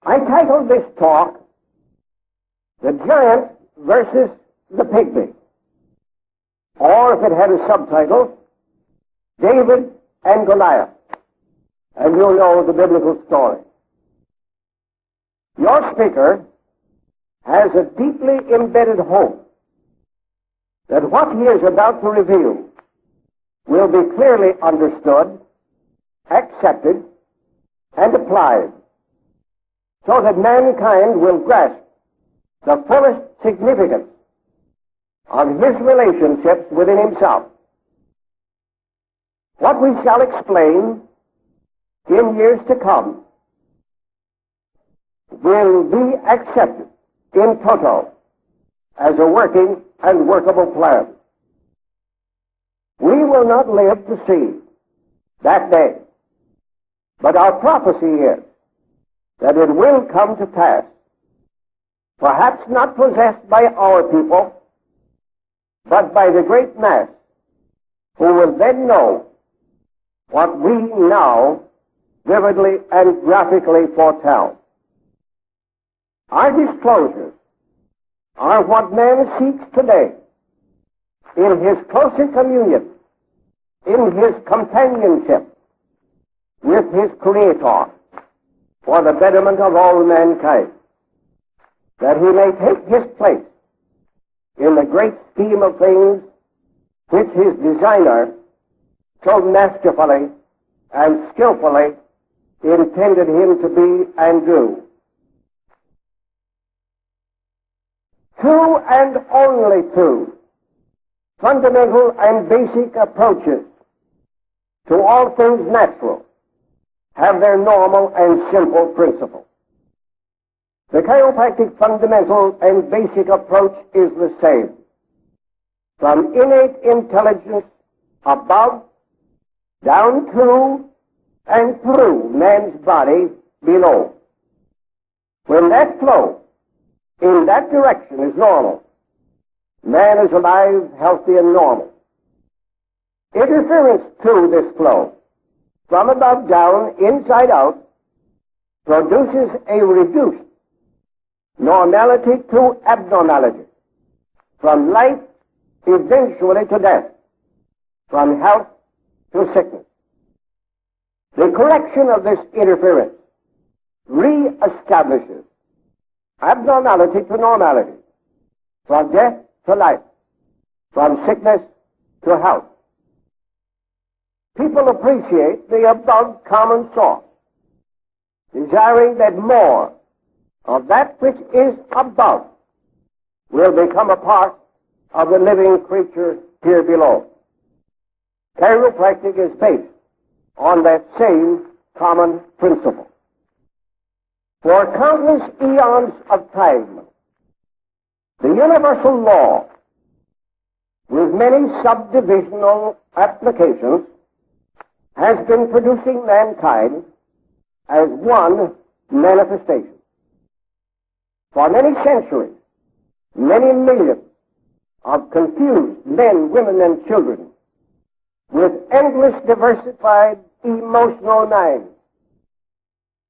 I titled this talk, The Giant versus the Pygmy, or if it had a subtitle, David and Goliath, and you'll know the biblical story. Your speaker has a deeply embedded hope that what he is about to reveal will be clearly understood, accepted, and applied, so that mankind will grasp the fullest significance of his relationships within himself. What we shall explain in years to come will be accepted in toto as a working and workable plan. We will not live to see that day, but our prophecy is that it will come to pass, perhaps not possessed by our people, but by the great mass, who will then know what we now vividly and graphically foretell. Our disclosures are what man seeks today in his closer communion, in his companionship with his Creator, for the betterment of all mankind, that he may take his place in the great scheme of things which his designer so masterfully and skillfully intended him to be and do. Two and only two fundamental and basic approaches to all things natural have their normal and simple principle. The chiropractic fundamental and basic approach is the same. From innate intelligence above, down to, and through man's body below. When that flow in that direction is normal, man is alive, healthy, and normal. Interference to this flow, from above down, inside out, produces a reduced normality to abnormality, from life eventually to death, from health to sickness. The correction of this interference re-establishes abnormality to normality, from death to life, from sickness to health. People appreciate the above common source, desiring that more of that which is above will become a part of the living creature here below. Chiropractic is based on that same common principle. For countless eons of time, the universal law, with many subdivisional applications, has been producing mankind as one manifestation. For many centuries, many millions of confused men, women, and children with endless diversified emotional minds,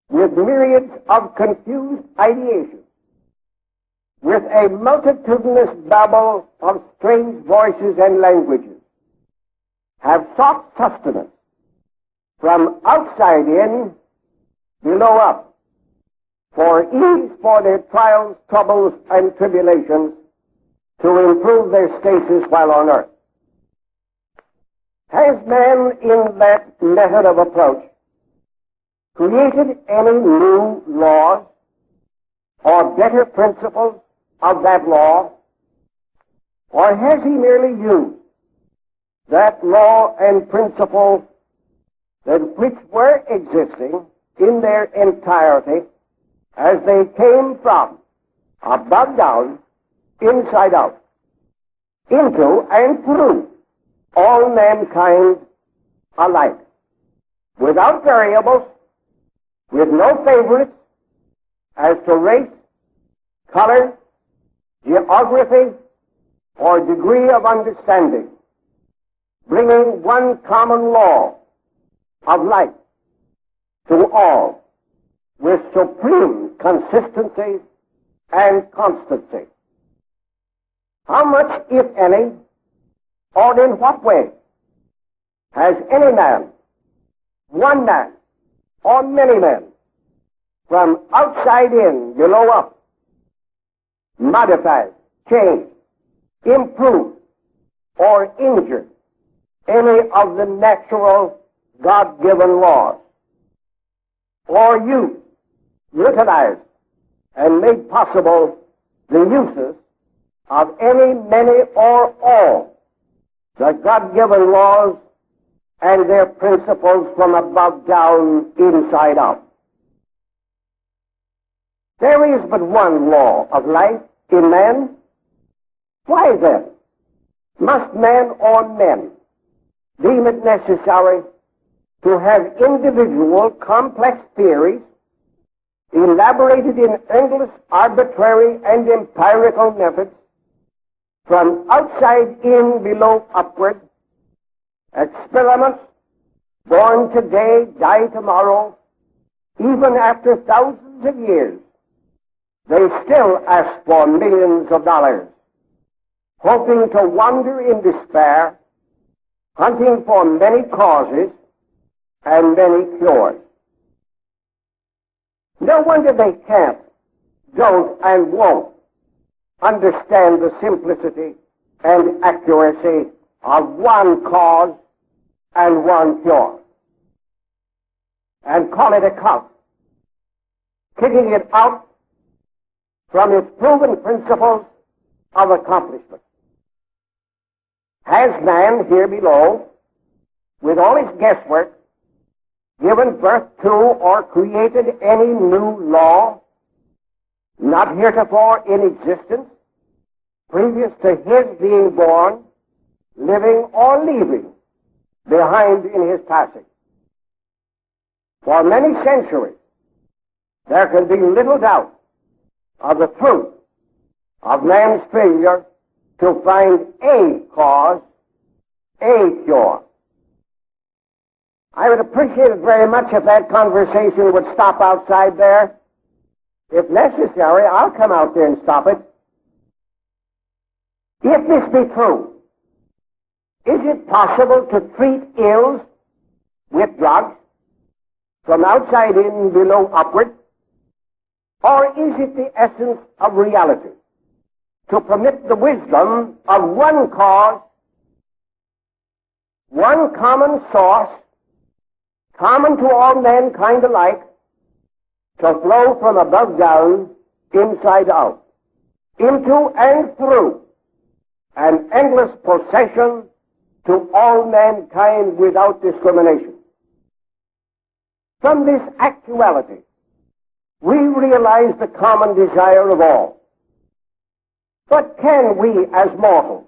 with myriads of confused ideations, with a multitudinous babble of strange voices and languages, have sought sustenance from outside in, below up, for ease for their trials, troubles, and tribulations, to improve their status while on earth. Has man, in that method of approach, created any new laws or better principles of that law, or has he merely used that law and principle that which were existing in their entirety as they came from above down, inside out, into and through all mankind alike, without variables, with no favorites as to race, color, geography, or degree of understanding, bringing one common law of life to all, with supreme consistency and constancy. How much, if any, or in what way, has any man, one man, or many men, from outside in, below up, modified, changed, improved, or injured any of the natural God-given laws, or used, utilized, and made possible the uses of any, many, or all the God-given laws and their principles from above down, inside out. There is but one law of life in man. Why then must man or men deem it necessary to have individual complex theories elaborated in endless arbitrary and empirical methods from outside in, below upward, experiments born today, die tomorrow, even after thousands of years? They still ask for millions of dollars, hoping to wander in despair, hunting for many causes and many cures. No wonder they can't, don't, and won't understand the simplicity and accuracy of one cause and one cure, and call it a cult, kicking it out from its proven principles of accomplishment. Has man here below, with all his guesswork, given birth to or created any new law not heretofore in existence, previous to his being born, living, or leaving behind in his passing? For many centuries, there can be little doubt of the truth of man's failure to find a cause, a cure. I would appreciate it very much if that conversation would stop outside there. If necessary, I'll come out there and stop it. If this be true, is it possible to treat ills with drugs from outside in, below upward? Or is it the essence of reality to permit the wisdom of one cause, one common source, common to all mankind alike, to flow from above down, inside out, into and through an endless procession to all mankind without discrimination? From this actuality, we realize the common desire of all. But can we, as mortals,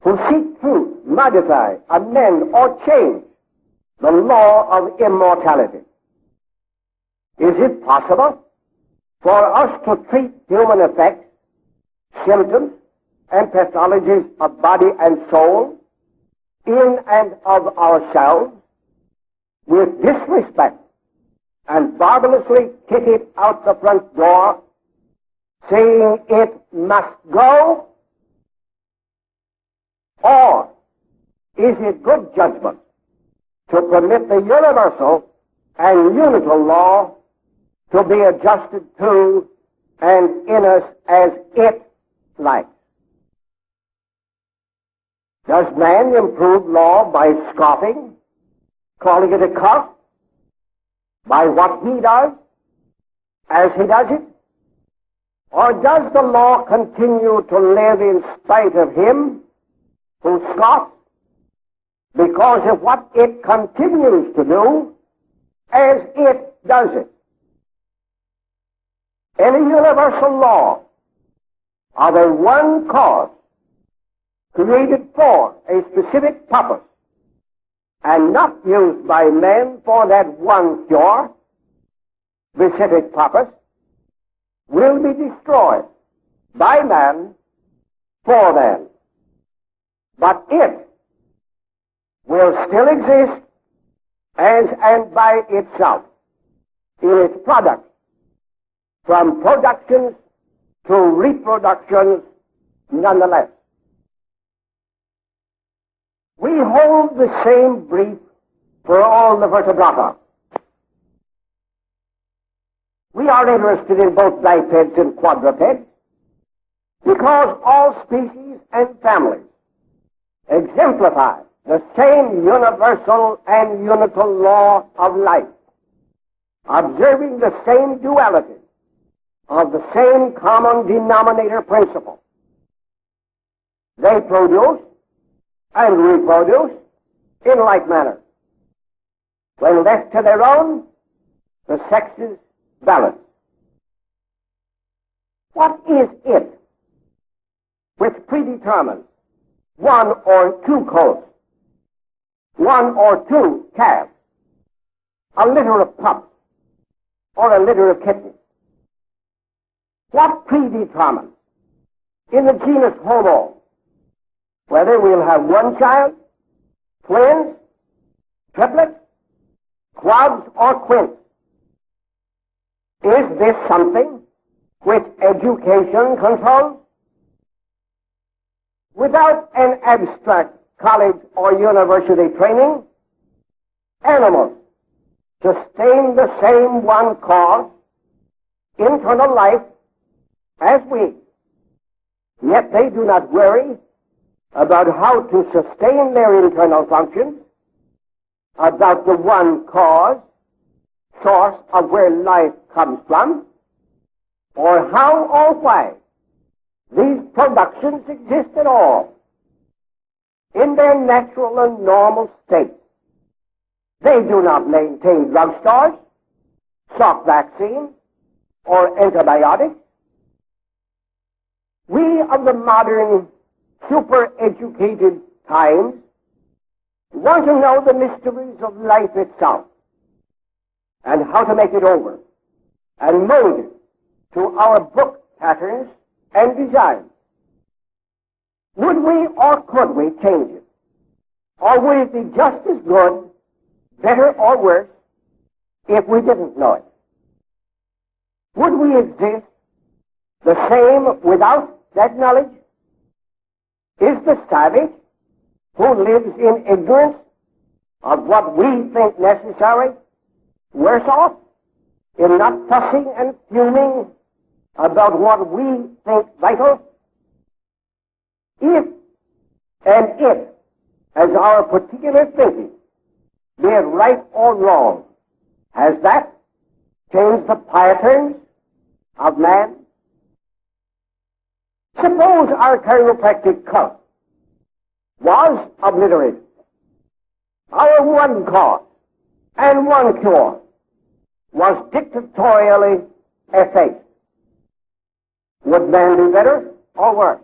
who seek truth, modify, amend, or change the law of immortality? Is it possible for us to treat human effects, symptoms, and pathologies of body and soul in and of ourselves with disrespect and barbarously kick it out the front door, saying it must go? Or is it good judgment to permit the universal and unital law to be adjusted to and in us as it likes? Does man improve law by scoffing, calling it a cult, by what he does, as he does it? Or does the law continue to live in spite of him who scoffs, because of what it continues to do as it does it? Any universal law of a one cause created for a specific purpose and not used by men for that one cure, specific purpose, will be destroyed by man for man. But it will still exist as and by itself, in its products, from productions to reproductions nonetheless. We hold the same brief for all the vertebrata. We are interested in both bipeds and quadrupeds because all species and families exemplify the same universal and unital law of life, observing the same duality of the same common denominator principle. They produce and reproduce in like manner. When left to their own, the sexes balance. What is it which predetermines one or two colts, one or two calves, a litter of pups, or a litter of kittens? What predetermines in the genus Homo whether we'll have one child, twins, triplets, quads, or quints? Is this something which education controls? Without an abstract college or university training, animals sustain the same one cause, internal life, as we. Yet they do not worry about how to sustain their internal functions, about the one cause, source of where life comes from, or how or why these productions exist at all in their natural and normal state. They do not maintain drugstores, soft vaccines, or antibiotics. We of the modern super-educated times want to know the mysteries of life itself and how to make it over and mold it to our book patterns and designs. Would we or could we change it? Or would it be just as good, better or worse, if we didn't know it? Would we exist the same without that knowledge? Is the savage who lives in ignorance of what we think necessary worse off in not fussing and fuming about what we think vital? If and it, as our particular thinking, be it right or wrong, has that changed the patterns of man? Suppose our chiropractic cult was obliterated, our one cause and one cure was dictatorially effaced. Would man be better or worse?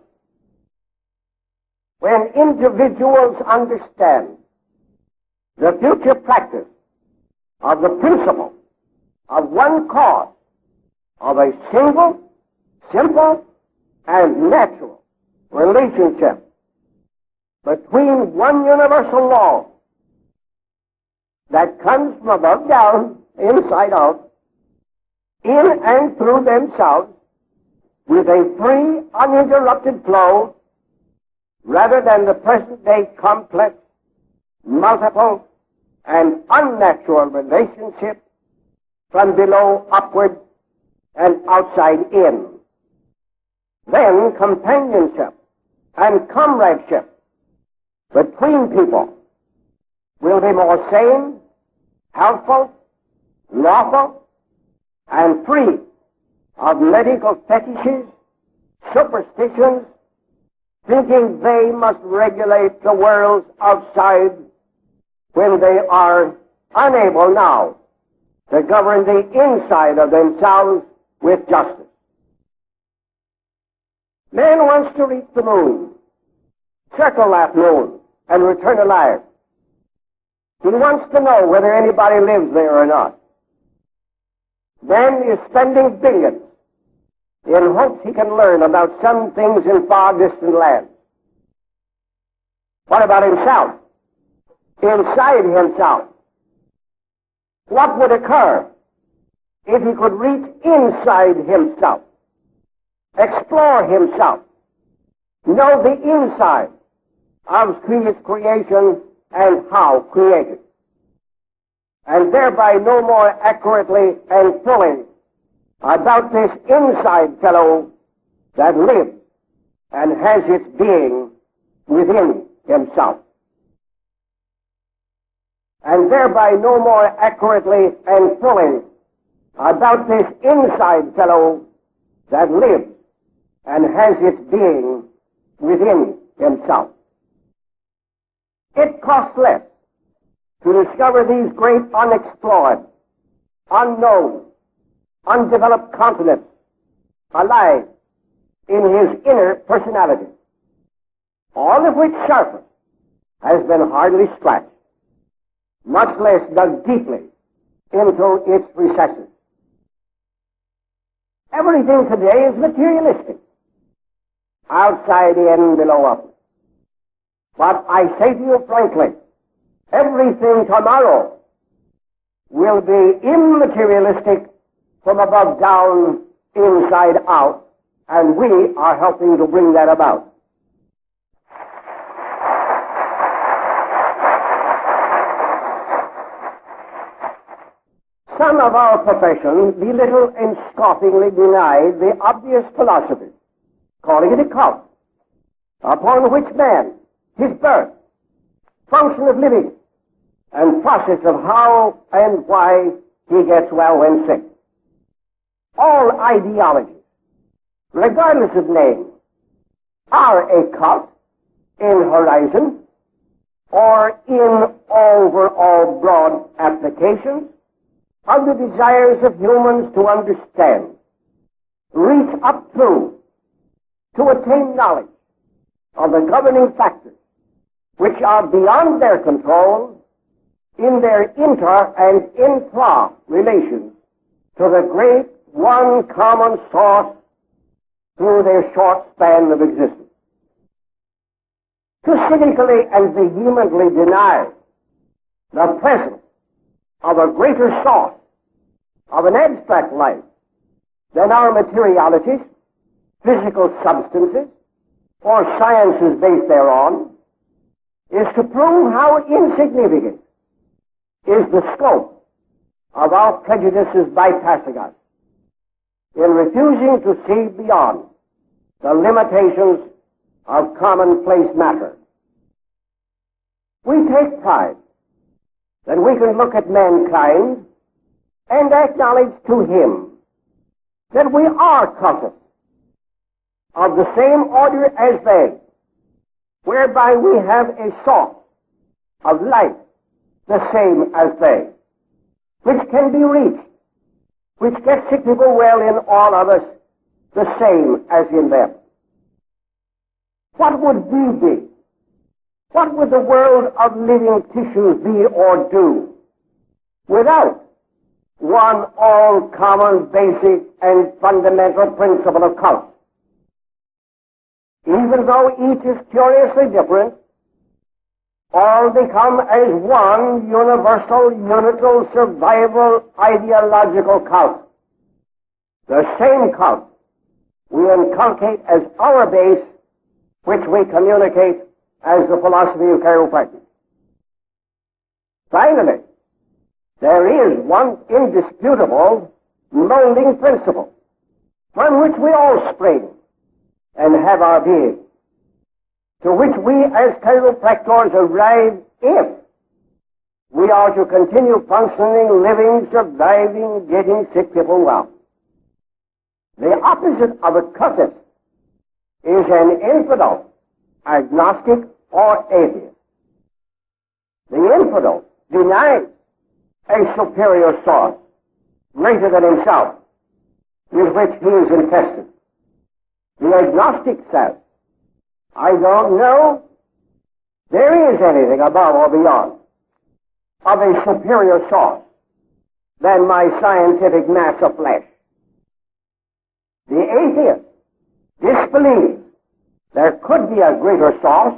When individuals understand the future practice of the principle of one cause, of a single, simple, and natural relationship between one universal law that comes from above down, inside out, in and through themselves, with a free, uninterrupted flow, rather than the present-day complex, multiple, and unnatural relationship from below upward and outside in. Then companionship and comradeship between people will be more sane, healthful, lawful, and free of medical fetishes, superstitions, thinking they must regulate the worlds outside when they are unable now to govern the inside of themselves with justice. Man wants to reach the moon, circle that moon, and return alive. He wants to know whether anybody lives there or not. Man is spending billions in hopes he can learn about some things in far distant lands. What about himself? Inside himself, what would occur if he could reach inside himself, explore himself, know the inside of his creation and how created, and thereby know more accurately and fully about this inside fellow that lives and has its being within himself, and thereby know more accurately and fully about this inside fellow that lives and has its being within himself. It costs less to discover these great unexplored, unknown, undeveloped continents alive in his inner personality, all of which surface has been hardly scratched, much less dug deeply into its recesses. Everything today is materialistic, outside in, below up. But I say to you frankly, everything tomorrow will be immaterialistic from above down, inside out, and we are helping to bring that about. Some of our profession belittle and scoffingly deny the obvious philosophy, calling it a cult, upon which man, his birth, function of living, and process of how and why he gets well when sick. All ideologies, regardless of name, are a cult in horizon or in overall broad applications of the desires of humans to understand, reach up through, to attain knowledge of the governing factors which are beyond their control in their inter and intra relations to the great one common source through their short span of existence. To cynically and vehemently deny the presence of a greater source of an abstract life than our materialities, physical substances, or sciences based thereon, is to prove how insignificant is the scope of our prejudices bypassing us in refusing to see beyond the limitations of commonplace matter. We take pride that we can look at mankind and acknowledge to him that we are conscious of the same order as they, whereby we have a source of life the same as they, which can be reached, which gets to go well in all of us the same as in them. What would we be? What would the world of living tissues be or do without one all-common, basic, and fundamental principle of culture? Even though each is curiously different, all become as one universal, unital, survival, ideological cult. The same cult we inculcate as our base, which we communicate as the philosophy of chiropractic. Finally, there is one indisputable molding principle from which we all spring and have our being, to which we as chiropractors arrive if we are to continue functioning, living, surviving, getting sick people well. The opposite of a cultist is an infidel, agnostic, or atheist. The infidel denies a superior source, greater than himself, with which he is infested. The agnostic says, I don't know there is anything above or beyond of a superior source than my scientific mass of flesh. The atheist disbelieves there could be a greater source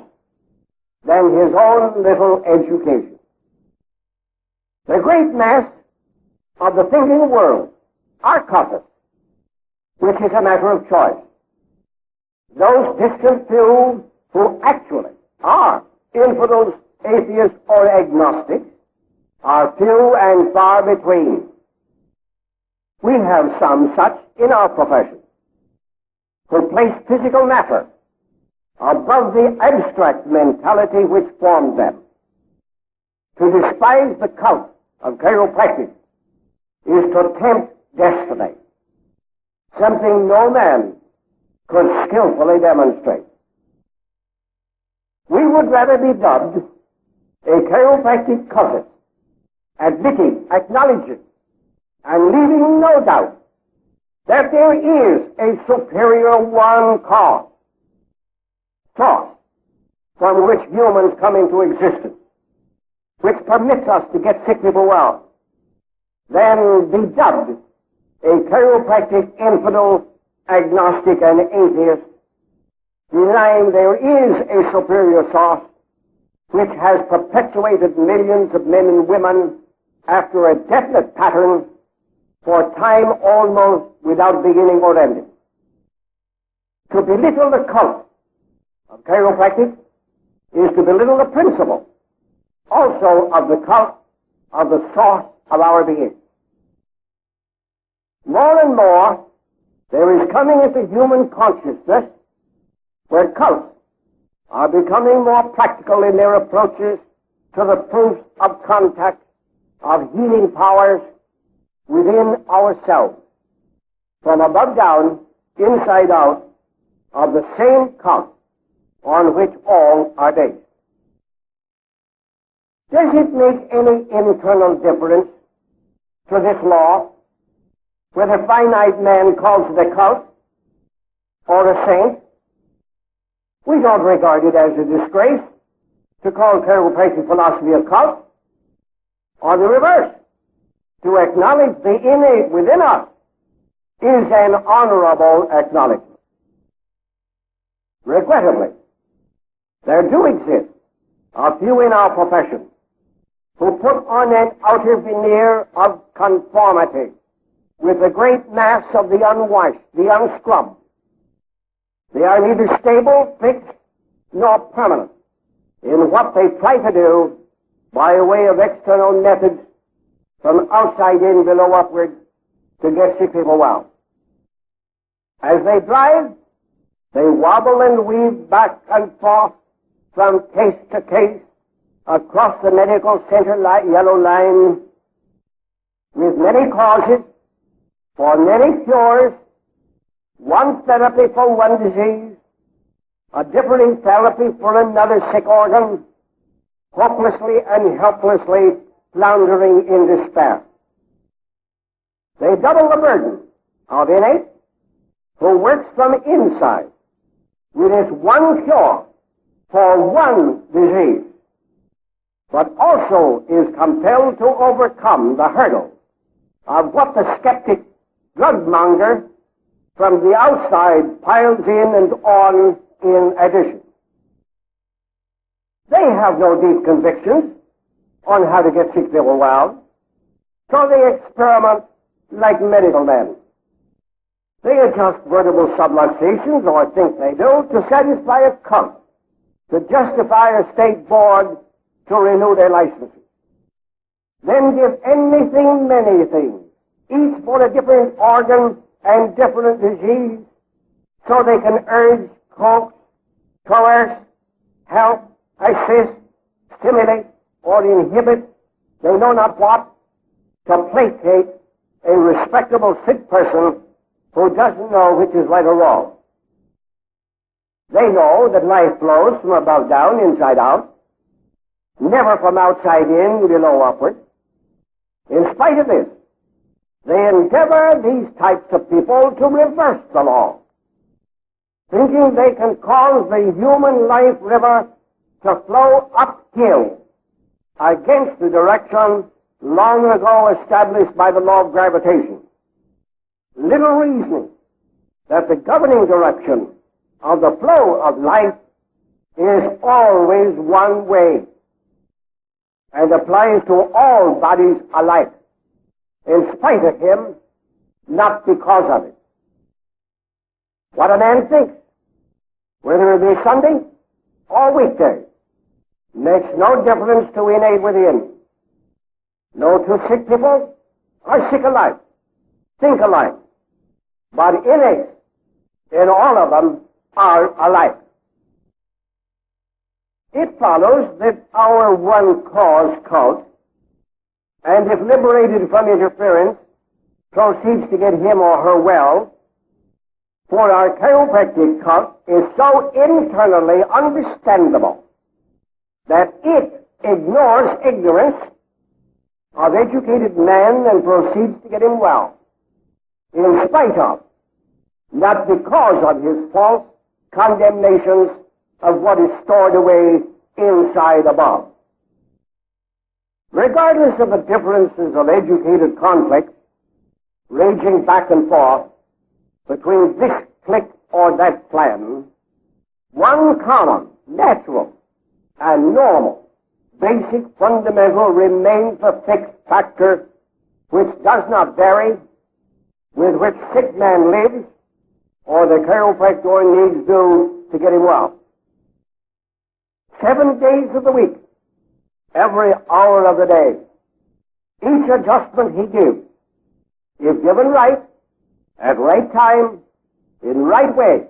than his own little education. The great mass of the thinking world are cultists, which is a matter of choice. Those distant few who actually are infidels, atheists, or agnostics are few and far between. We have some such in our profession who place physical matter above the abstract mentality which formed them. To despise the cult of chiropractic is to tempt destiny, something no man could skillfully demonstrate. We would rather be dubbed a chiropractic cultist, admitting, acknowledging, and leaving no doubt that there is a superior one cause, source, from which humans come into existence, which permits us to get sick people well, than be dubbed a chiropractic infidel, agnostic, and atheist, denying there is a superior source which has perpetuated millions of men and women after a definite pattern for time almost without beginning or ending. To belittle the cult of chiropractic is to belittle the principle also of the cult of the source of our being. More and more, there is coming into human consciousness where cults are becoming more practical in their approaches to the proofs of contact of healing powers within ourselves, from above down, inside out, of the same cult on which all are based. Does it make any internal difference to this law whether a finite man calls it a cult or a saint? We don't regard it as a disgrace to call chiropractic philosophy a cult, or the reverse. To acknowledge the innate within us is an honorable acknowledgement. Regrettably, there do exist a few in our profession who put on an outer veneer of conformity with the great mass of the unwashed, the unscrubbed. They are neither stable, fixed, nor permanent in what they try to do by way of external methods from outside in, below upward, to get sick people well. As they drive, they wobble and weave back and forth from case to case across the medical center yellow line with many causes, for many cures, one therapy for one disease, a differing therapy for another sick organ, hopelessly and helplessly floundering in despair. They double the burden of innate, who works from inside with his one cure for one disease, but also is compelled to overcome the hurdle of what the skeptic drug-monger from the outside piles in and on in addition. They have no deep convictions on how to get sick people well, so they experiment like medical men. They adjust vertebral subluxations, or think they do, to satisfy a cult, to justify a state board to renew their licenses. Then give anything, many things, each for a different organ and different disease, so they can urge, coax, coerce, help, assist, stimulate, or inhibit, they know not what, to placate a respectable sick person who doesn't know which is right or wrong. They know that life flows from above down, inside out, never from outside in, below upward. In spite of this, they endeavor, these types of people, to reverse the law, thinking they can cause the human life river to flow uphill against the direction long ago established by the law of gravitation. Little reasoning that the governing direction of the flow of life is always one way and applies to all bodies alike. In spite of him, not because of it. What a man thinks, whether it be Sunday or weekday, makes no difference to innate within. No two sick people are sick alike, think alike, but innate in all of them are alike. It follows that our one cause cult, and if liberated from interference, proceeds to get him or her well, for our chiropractic cult is so internally understandable that it ignores ignorance of educated man and proceeds to get him well, in spite of, not because of his false condemnations of what is stored away inside above. Regardless of the differences of educated conflicts raging back and forth between this clique or that clan, one common, natural, and normal, basic, fundamental remains the fixed factor which does not vary, with which sick man lives or the chiropractor needs do to get him well. 7 days of the week, every hour of the day, each adjustment he gives, if given right, at right time, in right way,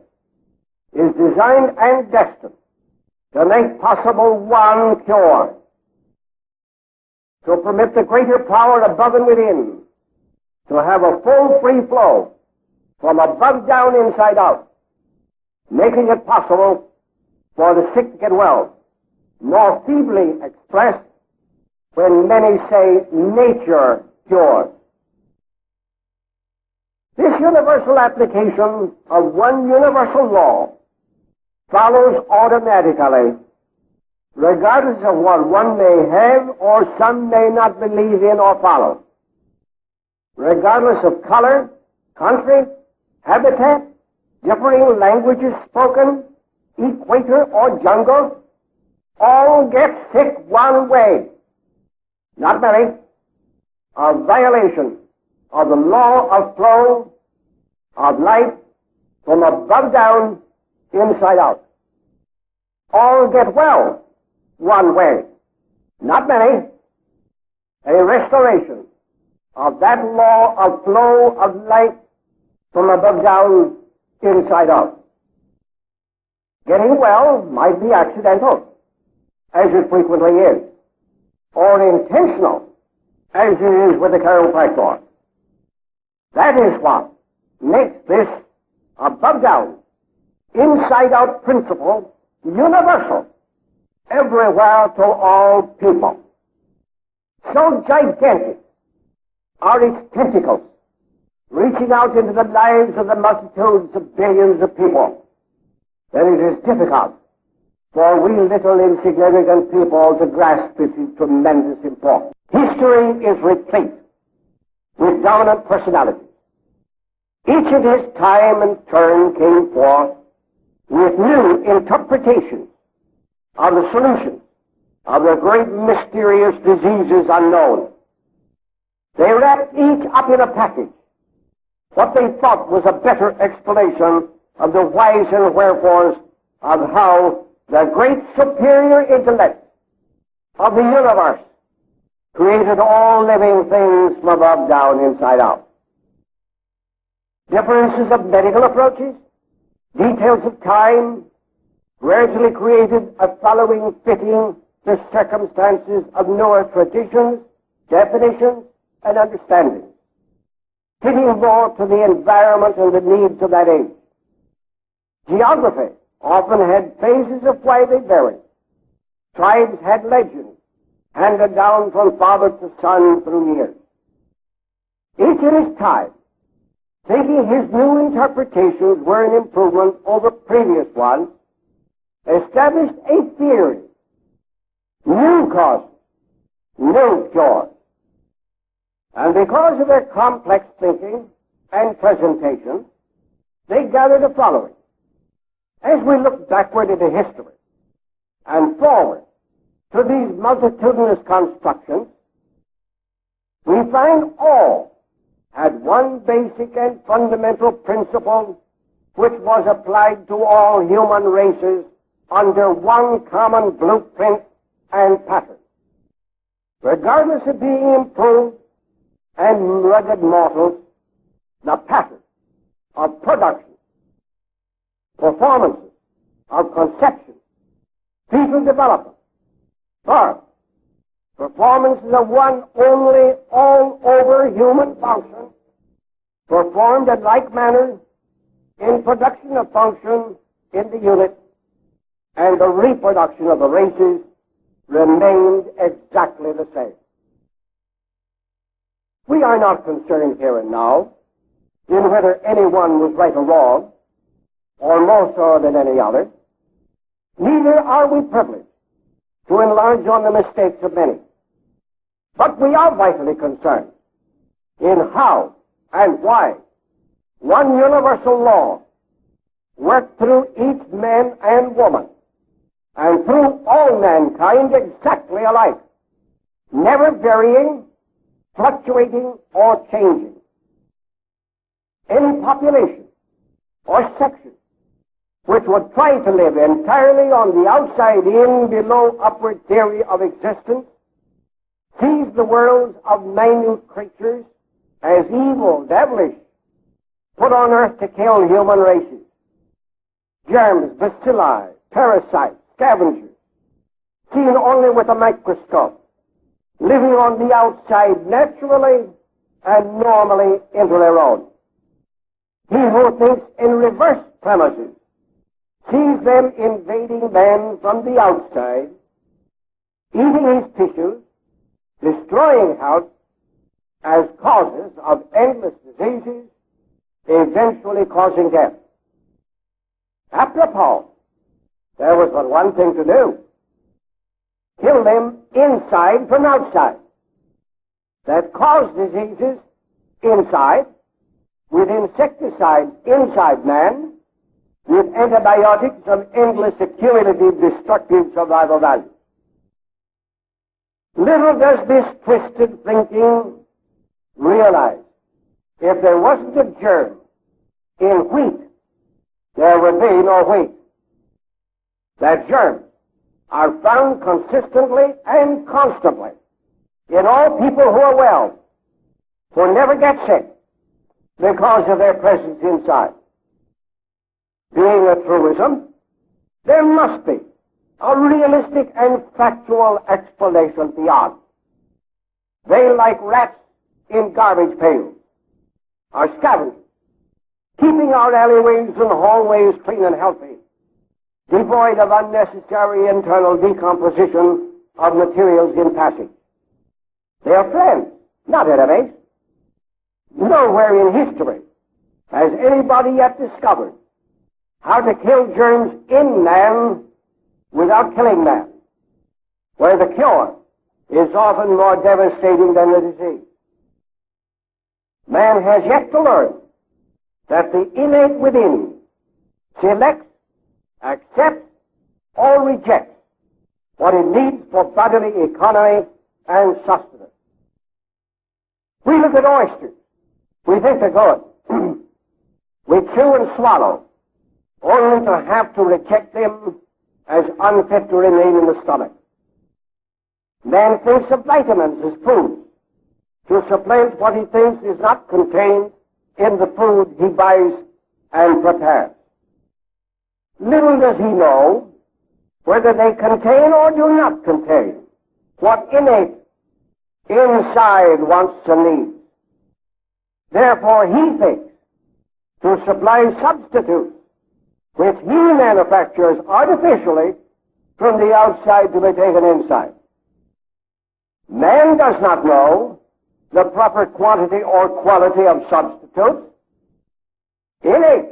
is designed and destined to make possible one cure, to permit the greater power above and within to have a full free flow from above down, inside out, making it possible for the sick to get well, more feebly expressed when many say nature cures. This universal application of one universal law follows automatically, regardless of what one may have or some may not believe in or follow. Regardless of color, country, habitat, differing languages spoken, equator or jungle, all get sick one way. Not many. A violation of the law of flow of life from above down, inside out. All get well one way. Not many. A restoration of that law of flow of life from above down, inside out. Getting well might be accidental, as it frequently is, or intentional, as it is with the chiropractor. That is what makes this above-down, inside-out principle universal, everywhere to all people. So gigantic are its tentacles, reaching out into the lives of the multitudes of billions of people, that it is difficult for we little insignificant people to grasp its tremendous importance. History is replete with dominant personalities. Each in his time and turn came forth with new interpretations of the solutions of the great mysterious diseases unknown. They wrapped each up in a package, what they thought was a better explanation of the whys and wherefores of how the great superior intellect of the universe created all living things from above down, inside out. Differences of medical approaches, details of time, gradually created a following fitting the circumstances of newer traditions, definitions, and understandings, fitting more to the environment and the needs of that age. Geography often had phases of why they varied. Tribes had legends handed down from father to son through years. Each in his time, thinking his new interpretations were an improvement over previous ones, established a theory, new causes, new cures. And because of their complex thinking and presentation, they gathered the following. As we look backward into history and forward to these multitudinous constructions, we find all had one basic and fundamental principle which was applied to all human races under one common blueprint and pattern. Regardless of being improved and rugged mortals, the pattern of production, performances, of conception, fetal development, birth, performances of one only all-over human function, performed in like manner in production of function in the unit, and the reproduction of the races remained exactly the same. We are not concerned here and now in whether anyone was right or wrong, or more so than any other. Neither are we privileged to enlarge on the mistakes of many. But we are vitally concerned in how and why one universal law worked through each man and woman and through all mankind exactly alike, never varying, fluctuating, or changing. Any population or section which would try to live entirely on the outside-in, below-upward theory of existence sees the worlds of minute creatures as evil, devilish, put on earth to kill human races. Germs, bacilli, parasites, scavengers, seen only with a microscope, living on the outside naturally and normally into their own. He who thinks in reverse premises sees them invading man from the outside, eating his tissues, destroying health as causes of endless diseases, eventually causing death. Apropos, there was but one thing to do: kill them inside from outside. That caused diseases inside, with insecticides inside man, with antibiotics of endless accumulative destructive survival value. Little does this twisted thinking realize if there wasn't a germ in wheat, there would be no wheat. That germs are found consistently and constantly in all people who are well, who never get sick because of their presence inside. Being a truism, there must be a realistic and factual explanation beyond. They, like rats in garbage pails, are scavengers, keeping our alleyways and hallways clean and healthy, devoid of unnecessary internal decomposition of materials in passage. They are friends, not enemies. Nowhere in history has anybody yet discovered how to kill germs in man without killing man, where the cure is often more devastating than the disease. Man has yet to learn that the innate within selects, accepts, or rejects what it needs for bodily economy and sustenance. We look at oysters. We think they're good. We chew and swallow, only to have to reject them as unfit to remain in the stomach. Man thinks of vitamins as food to supplant what he thinks is not contained in the food he buys and prepares. Little does he know whether they contain or do not contain what innate inside wants and needs. Therefore, he thinks to supply substitutes which he manufactures artificially from the outside to be taken inside. Man does not know the proper quantity or quality of substitutes. Innate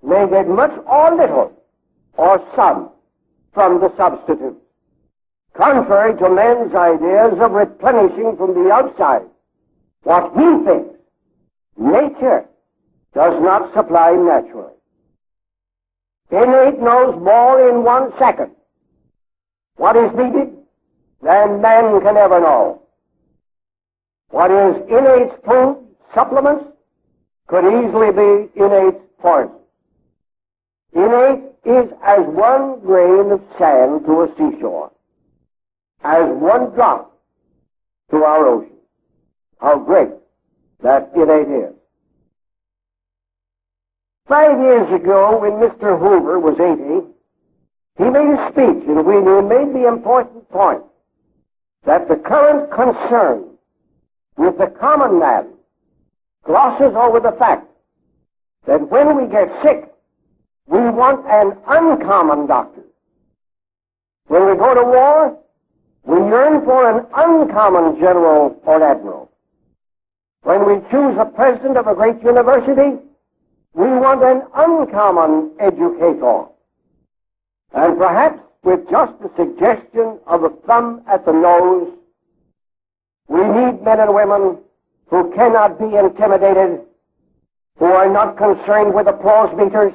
may get much or little or some from the substitutes, contrary to man's ideas of replenishing from the outside what he thinks nature does not supply naturally. Innate knows more in 1 second what is needed than man can ever know. What is innate's food supplements could easily be innate poison. Innate is as one grain of sand to a seashore, as one drop to our ocean. How great that innate is. 5 years ago, when Mr. Hoover was 80, he made a speech in which he made the important point that the current concern with the common man glosses over the fact that when we get sick, we want an uncommon doctor. When we go to war, we yearn for an uncommon general or admiral. When we choose a president of a great university, we want an uncommon educator. And perhaps with just the suggestion of a thumb at the nose, we need men and women who cannot be intimidated, who are not concerned with applause meters,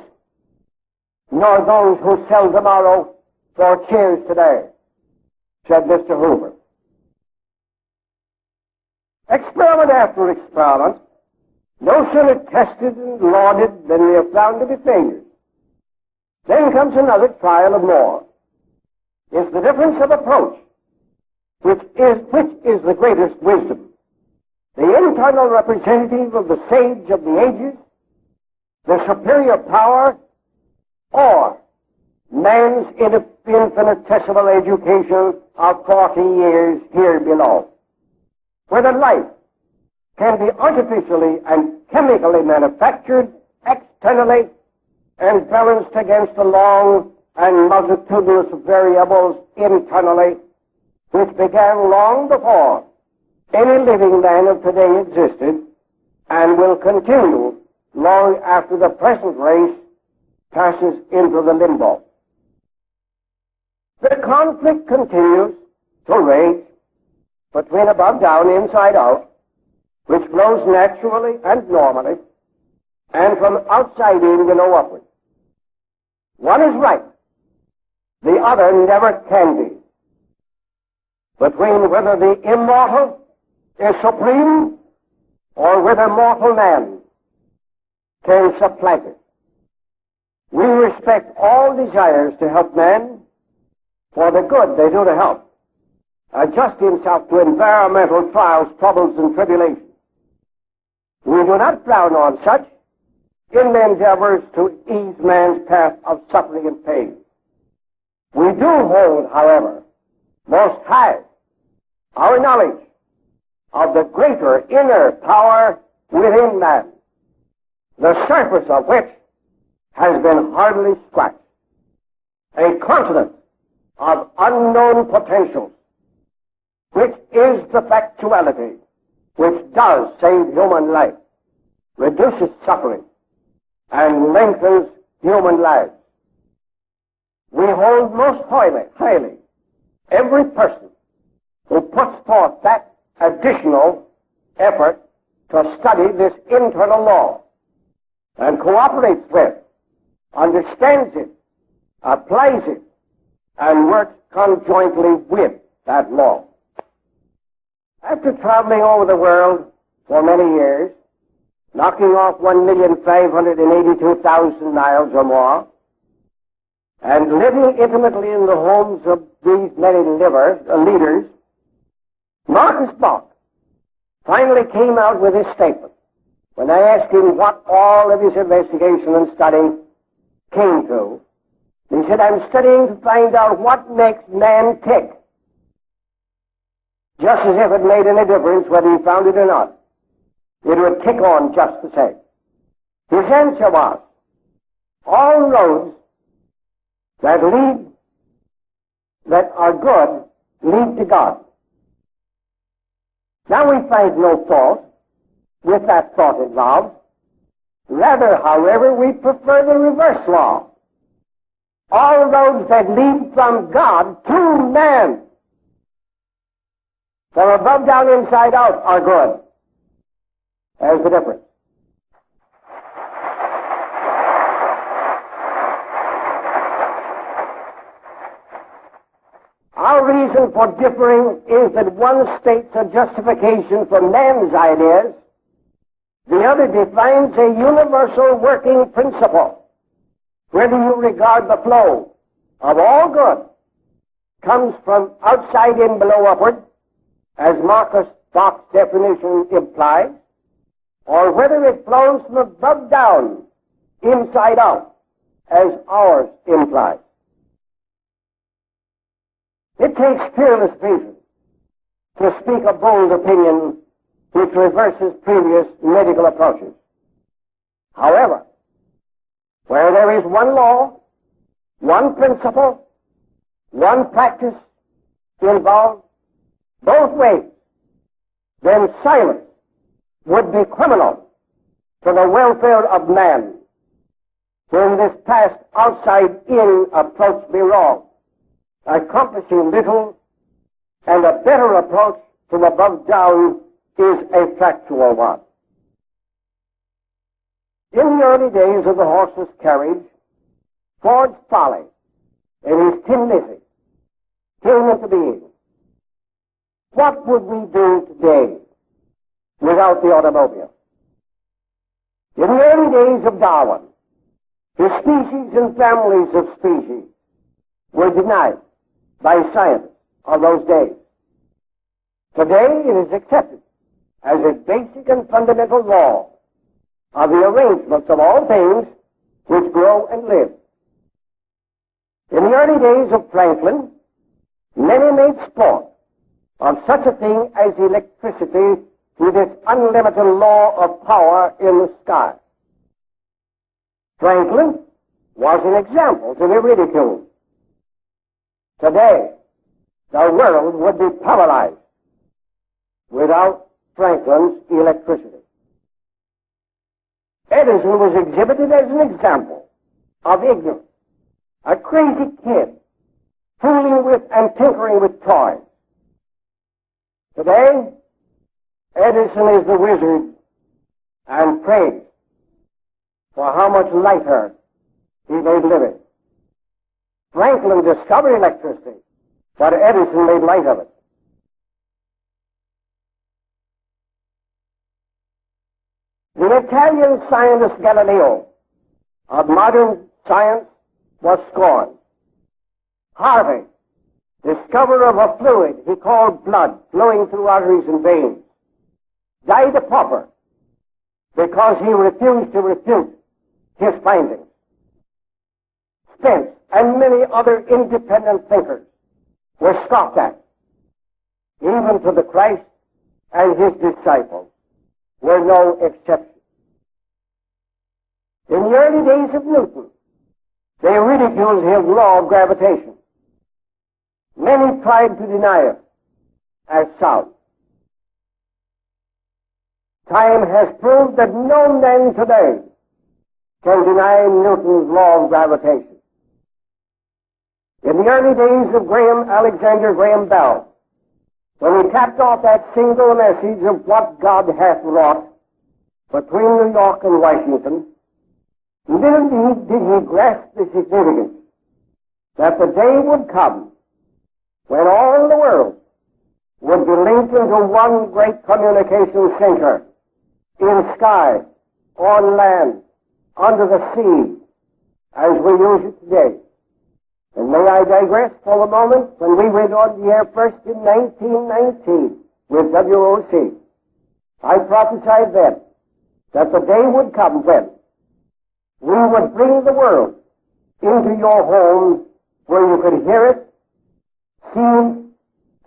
nor those who sell tomorrow for cheers today, said Mr. Hoover. Experiment after experiment, no sooner tested and lauded than they are found to be failures. Then comes another trial of more. It's the difference of approach, which is the greatest wisdom. The internal representative of the sage of the ages, the superior power, or man's infinitesimal education of 40 years here below, whether life can be artificially and chemically manufactured externally and balanced against the long and multitudinous variables internally, which began long before any living man of today existed and will continue long after the present race passes into the limbo. The conflict continues to rage between above down, inside out, which flows naturally and normally, and from outside in below upward. One is right, the other never can be. Between whether the immortal is supreme or whether mortal man can supplant it. We respect all desires to help man for the good they do to help, adjust himself to environmental trials, troubles, and tribulations. We do not frown on such in the endeavors to ease man's path of suffering and pain. We do hold, however, most high our knowledge of the greater inner power within man, the surface of which has been hardly scratched, a continent of unknown potentials, which is the factuality which does save human life, reduces suffering, and lengthens human lives. We hold most highly every person who puts forth that additional effort to study this internal law and cooperates with, understands it, applies it, and works conjointly with that law. After traveling over the world for many years, knocking off 1,582,000 miles or more, and living intimately in the homes of these many leaders, Marcus Bach finally came out with his statement when I asked him what all of his investigation and study came to. He said, I'm studying to find out what makes man tick, just as if it made any difference whether he found it or not. It would tick on just the same. His answer was, all roads that are good lead to God. Now we find no fault with that thought involved. Rather, however, we prefer the reverse law. All roads that lead from God to man, from above down, inside out, are good. There's the difference. Our reason for differing is that one states a justification for man's ideas, The other defines a universal working principle. Whether you regard the flow of all good comes from outside in, below upward, as Marcus Bach's definition implies, or whether it flows from above down, inside out, as ours implies. It takes fearless vision to speak a bold opinion which reverses previous medical approaches. However, where there is one law, one principle, one practice involved both ways, then silence would be criminal to the welfare of man when this past outside-in approach be wrong, accomplishing little, and a better approach from above down is a factual one. In the early days of the horseless carriage, Ford's Folly and his Tin Lizzie came into being. What would we do today without the automobile? In the early days of Darwin, the species and families of species were denied by scientists of those days. Today it is accepted as a basic and fundamental law of the arrangements of all things which grow and live. In the early days of Franklin, many made sport of such a thing as electricity with its unlimited law of power in the sky. Franklin was an example to be ridiculed. Today, the world would be paralyzed without Franklin's electricity. Edison was exhibited as an example of ignorance, a crazy kid, fooling with and tinkering with toys. Today, Edison is the wizard and praised for how much lighter he made living. Franklin discovered electricity, but Edison made light of it. The Italian scientist Galileo of modern science was scorned. Harvey, discoverer of a fluid he called blood flowing through arteries and veins, died a pauper because he refused to refute his findings. Spence and many other independent thinkers were scoffed at. Even to the Christ and his disciples were no exception. In the early days of Newton, they ridiculed his law of gravitation. Many tried to deny it as sound. Time has proved that no man today can deny Newton's law of gravitation. In the early days of Alexander Graham Bell, when he tapped off that single message of what God hath wrought between New York and Washington, little did he grasp the significance that the day would come when all the world would be linked into one great communication center in sky, on land, under the sea, as we use it today. And may I digress for a moment? When we went on the air first in 1919 with WOC, I prophesied then that the day would come when we would bring the world into your home where you could hear it, see it,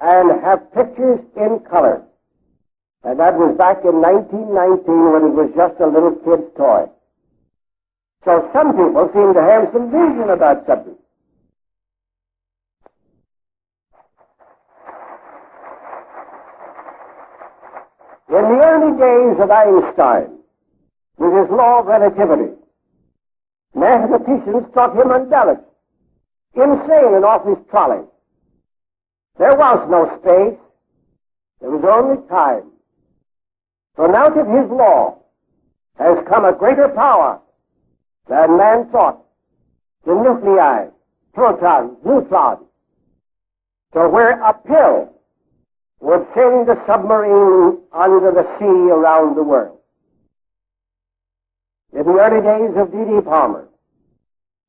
and have pictures in color. And that was back in 1919 when it was just a little kid's toy. So some people seem to have some vision about something. In the early days of Einstein, with his law of relativity, mathematicians thought him unbalanced, insane and off his trolley. There was no space. There was only time. From out of his law has come a greater power than man thought. The nuclei, protons, neutrons, to where a pill would send a submarine under the sea around the world. In the early days of D.D. Palmer,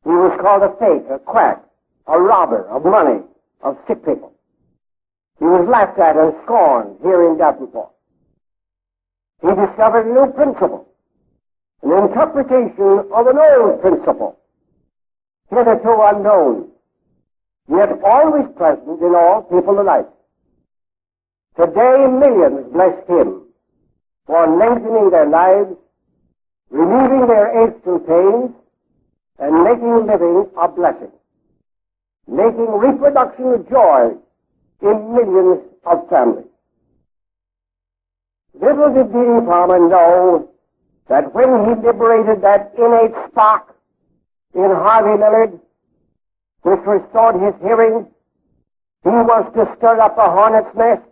he was called a fake, a quack, a robber of money, of sick people. He was laughed at and scorned here in Davenport. He discovered a new principle, an interpretation of an old principle, hitherto unknown, yet always present in all people alike. Today, millions bless him for lengthening their lives, relieving their aches and pains, and making living a blessing, making reproduction a joy in millions of families. Little did D.D. Palmer know that when he liberated that innate spark in Harvey Millard, which restored his hearing, he was to stir up a hornet's nest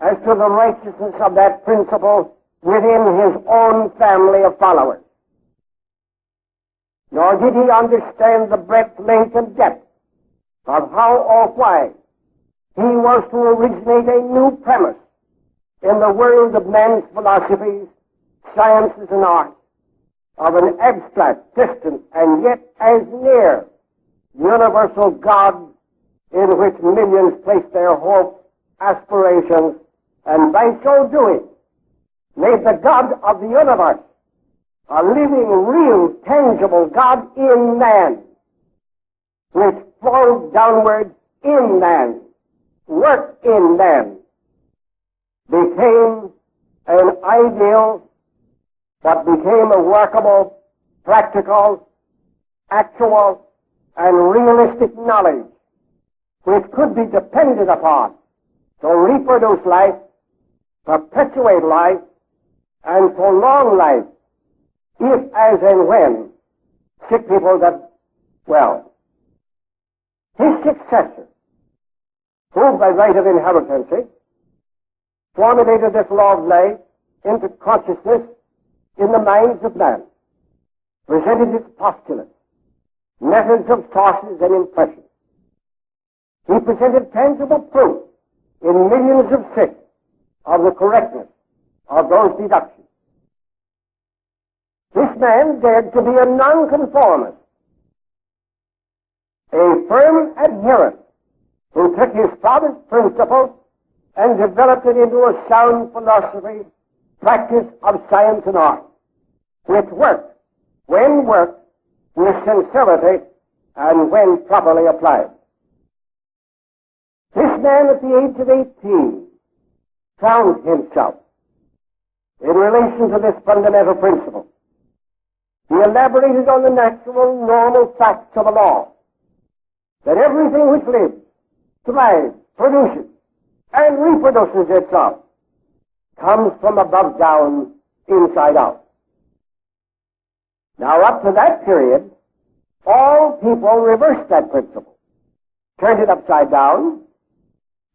as to the righteousness of that principle within his own family of followers. Nor did he understand the breadth, length, and depth of how or why he was to originate a new premise in the world of man's philosophies, sciences, and arts, of an abstract, distant, and yet as near universal God in which millions place their hopes, aspirations, and by so doing made the God of the universe a living, real, tangible God in man, which flowed downward in man, worked in man, became an ideal, but became a workable, practical, actual, and realistic knowledge which could be depended upon to reproduce life, perpetuate life, and prolong life, if, as, and when sick people got well. His successor, who by right of inheritance formulated this law of life into consciousness in the minds of man, presented its postulates, methods of sources and impressions. He presented tangible proof in millions of sick of the correctness of those deductions. This man dared to be a nonconformist, a firm adherent who took his father's principle and developed it into a sound philosophy, practice of science and art, which worked, when worked, with sincerity and when properly applied. This man at the age of 18 found himself in relation to this fundamental principle. He elaborated on the natural, normal facts of the law, that everything which lives, thrives, produces, and reproduces itself comes from above down, inside out. Now, up to that period, all people reversed that principle, turned it upside down,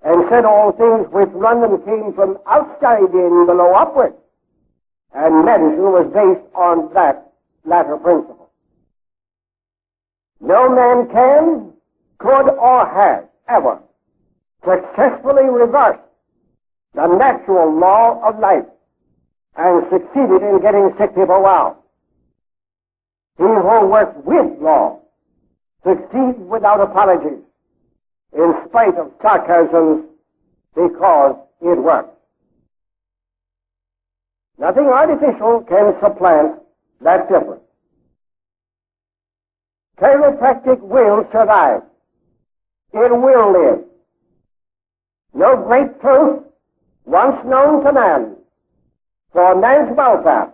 and said all things which run and came from outside in below upward. And medicine was based on that latter principle. No man can, could, or has ever successfully reversed the natural law of life and succeeded in getting sick people well. He who works with law succeeds without apologies, in spite of sarcasms, because it works. Nothing artificial can supplant that difference. Chiropractic will survive. It will live. No great truth, once known to man, for man's welfare,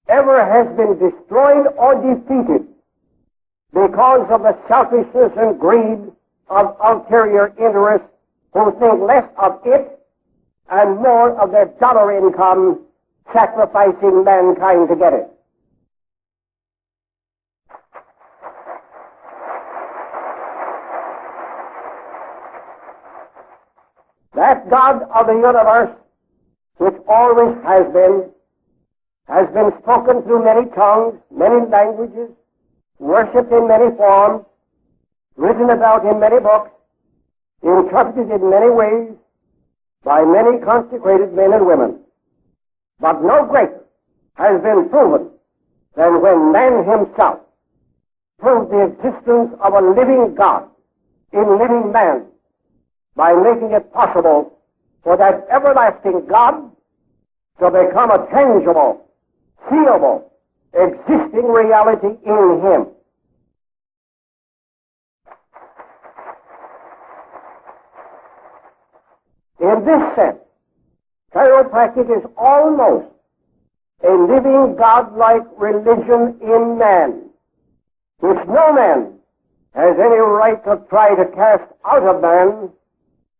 ever has been destroyed or defeated because of the selfishness and greed of ulterior interests who think less of it and more of their dollar income, sacrificing mankind to get it. That God of the universe, which always has been spoken through many tongues, many languages, worshipped in many forms, written about in many books, interpreted in many ways by many consecrated men and women. But no greater has been proven than when man himself proved the existence of a living God in living man by making it possible for that everlasting God to become a tangible, seeable, existing reality in him. In this sense, chiropractic is almost a living God-like religion in man, which no man has any right to try to cast out of man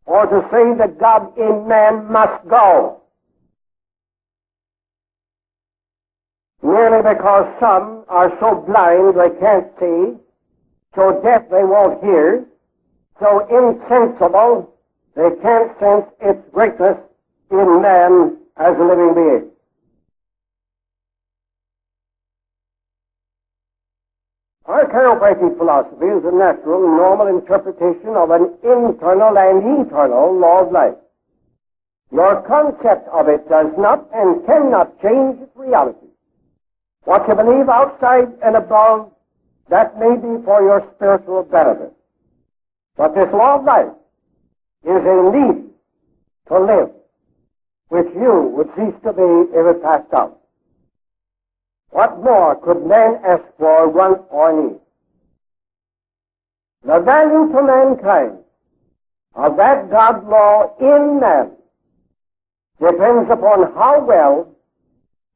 or to say that God in man must go. Merely because some are so blind they can't see, so deaf they won't hear, so insensible they can't sense its greatness in man as a living being. Our chiropractic philosophy is a natural, normal interpretation of an internal and eternal law of life. Your concept of it does not and cannot change its reality. What you believe outside and above, that may be for your spiritual benefit. But this law of life is a need to live, which you would cease to be if it passed out. What more could man ask for, want, or need? The value to mankind of that God law in man depends upon how well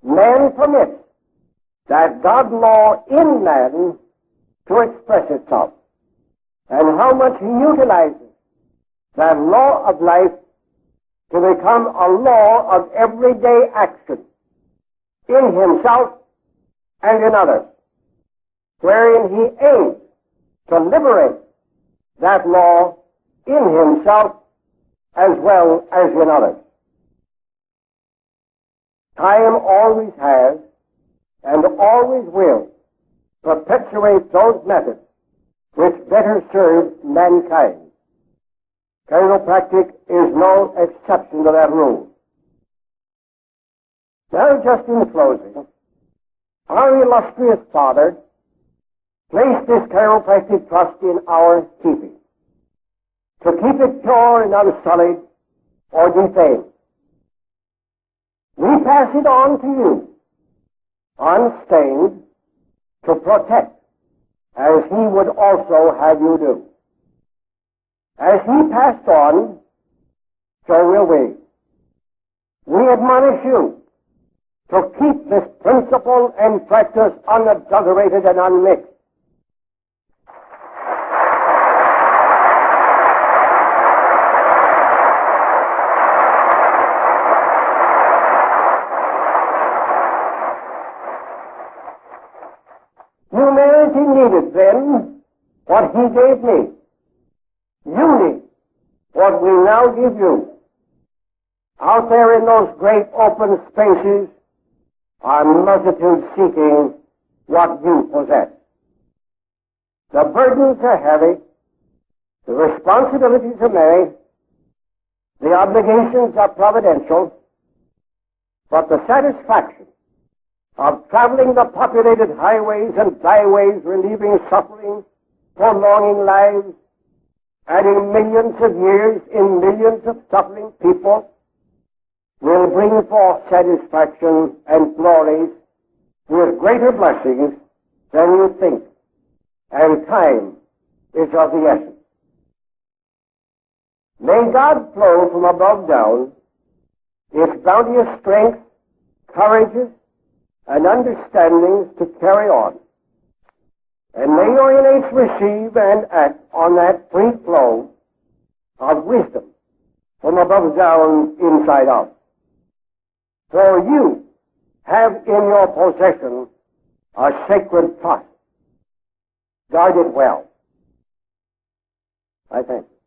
man permits that God law in man to express itself, and how much he utilizes that law of life to become a law of everyday action in himself and in others, wherein he aims to liberate that law in himself as well as in others. Time always has and always will perpetuate those methods which better serve mankind. Chiropractic is no exception to that rule. Now, just in closing, our illustrious father placed this chiropractic trust in our keeping, to keep it pure and unsullied or defamed. We pass it on to you, unstained, to protect, as he would also have you do. As he passed on, so will we. We admonish you to keep this principle and practice unadulterated and unmixed. Humanity needed then what he gave me. You need what we now give you. Out there in those great open spaces are multitudes seeking what you possess. The burdens are heavy, the responsibilities are many, the obligations are providential, but the satisfaction of traveling the populated highways and byways, relieving suffering, prolonging lives, adding millions of years in millions of suffering people, will bring forth satisfaction and glories with greater blessings than you think, and time is of the essence. May God flow from above down its bounteous strength, courages, and understandings to carry on. And may your innates receive and act on that free flow of wisdom from above down, inside out. For you have in your possession a sacred trust. Guard it well. I thank you.